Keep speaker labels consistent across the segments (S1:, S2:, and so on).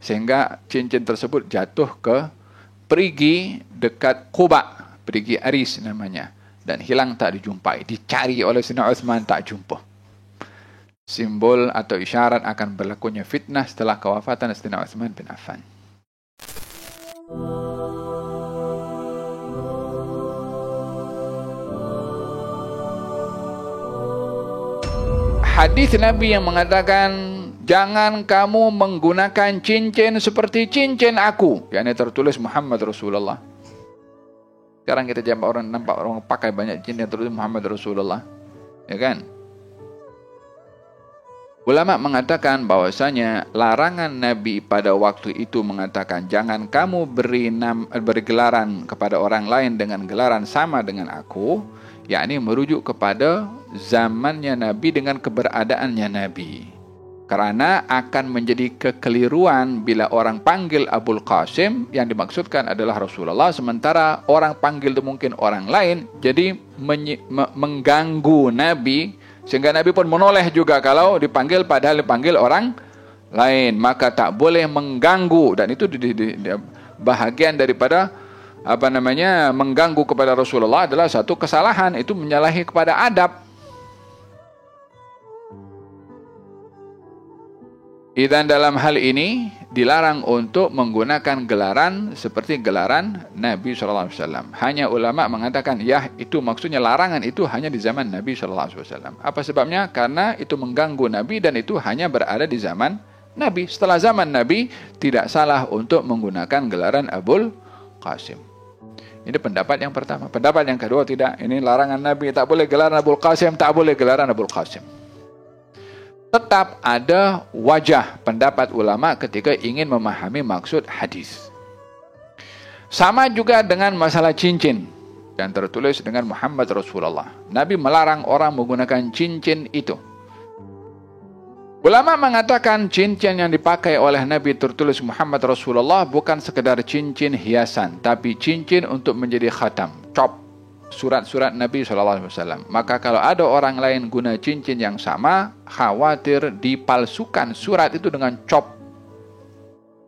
S1: sehingga cincin tersebut jatuh ke perigi dekat Quba, perigi Aris namanya, dan hilang tak dijumpai. Dicari oleh Sayyidina Uthman, tak jumpa. Simbol atau isyarat akan berlakunya fitnah setelah kewafatan Sayyidina Uthman bin Affan. Hadis Nabi yang mengatakan, jangan kamu menggunakan cincin seperti cincin aku, yang tertulis Muhammad Rasulullah. Sekarang kita nampak orang pakai banyak cincin yang tertulis Muhammad Rasulullah, ya kan? Ulama mengatakan bahwasanya larangan Nabi pada waktu itu mengatakan, jangan kamu beri gelaran kepada orang lain dengan gelaran sama dengan aku, yakni merujuk kepada zamannya Nabi dengan keberadaannya Nabi. Karena akan menjadi kekeliruan bila orang panggil Abul Qasim, yang dimaksudkan adalah Rasulullah, sementara orang panggil itu mungkin orang lain, jadi mengganggu Nabi, sehingga Nabi pun menoleh juga kalau dipanggil padahal dipanggil orang lain. Maka tak boleh mengganggu, dan itu bahagian daripada mengganggu kepada Rasulullah adalah satu kesalahan, itu menyalahi kepada adab. Dan dalam hal ini dilarang untuk menggunakan gelaran seperti gelaran Nabi SAW. Hanya ulama mengatakan, ya itu maksudnya larangan itu hanya di zaman Nabi SAW. Apa sebabnya? Karena itu mengganggu Nabi dan itu hanya berada di zaman Nabi. Setelah zaman Nabi tidak salah untuk menggunakan gelaran Abul Qasim. Ini pendapat yang pertama. Pendapat yang kedua, tidak. Ini larangan Nabi, tak boleh gelaran Abul Qasim, tak boleh gelaran Abul Qasim. Tetap ada wajah pendapat ulama ketika ingin memahami maksud hadis. Sama juga dengan masalah cincin yang tertulis dengan Muhammad Rasulullah. Nabi melarang orang menggunakan cincin itu. Ulama mengatakan cincin yang dipakai oleh Nabi tertulis Muhammad Rasulullah bukan sekedar cincin hiasan, tapi cincin untuk menjadi khatam, cop surat-surat Nabi SAW. Maka kalau ada orang lain guna cincin yang sama, khawatir dipalsukan surat itu dengan cop,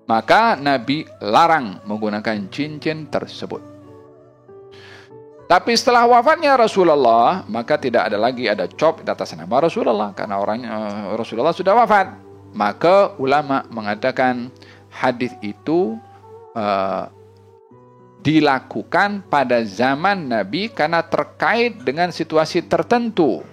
S1: maka Nabi larang menggunakan cincin tersebut. Tapi setelah wafatnya Rasulullah, maka tidak ada lagi ada cop di atas nama Rasulullah, karena Rasulullah sudah wafat. Maka ulama mengatakan hadis itu dilakukan pada zaman Nabi karena terkait dengan situasi tertentu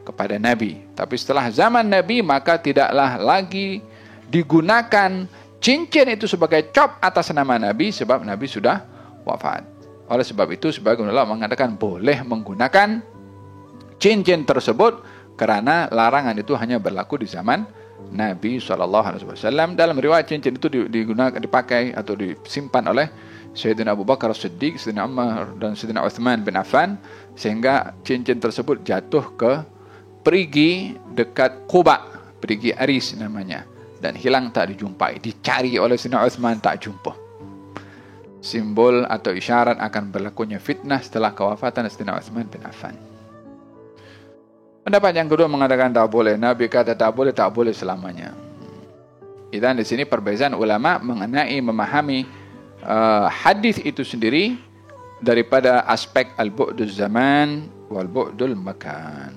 S1: kepada Nabi. Tapi setelah zaman Nabi, maka tidaklah lagi digunakan cincin itu sebagai cop atas nama Nabi, sebab Nabi sudah wafat. Oleh sebab itu, sebagian ulama mengatakan boleh menggunakan cincin tersebut karena larangan itu hanya berlaku di zaman Nabi SAW. Dalam riwayat cincin itu dipakai atau disimpan oleh Sayyidina Abu Bakar As-Siddiq, Sayyidina Umar dan Sayyidina Uthman bin Affan, sehingga cincin tersebut jatuh ke perigi dekat Quba, perigi Aris namanya, dan hilang tak dijumpai. Dicari oleh Sayyidina Uthman, tak jumpa. Simbol atau isyarat akan berlakunya fitnah setelah kewafatan Sayyidina Uthman bin Affan. Pendapat yang kedua mengatakan tak boleh. Nabi kata tak boleh selamanya. Dan di sini perbezaan ulama mengenai memahami hadis itu sendiri daripada aspek al-bu'dul zaman wal bu'dul makan.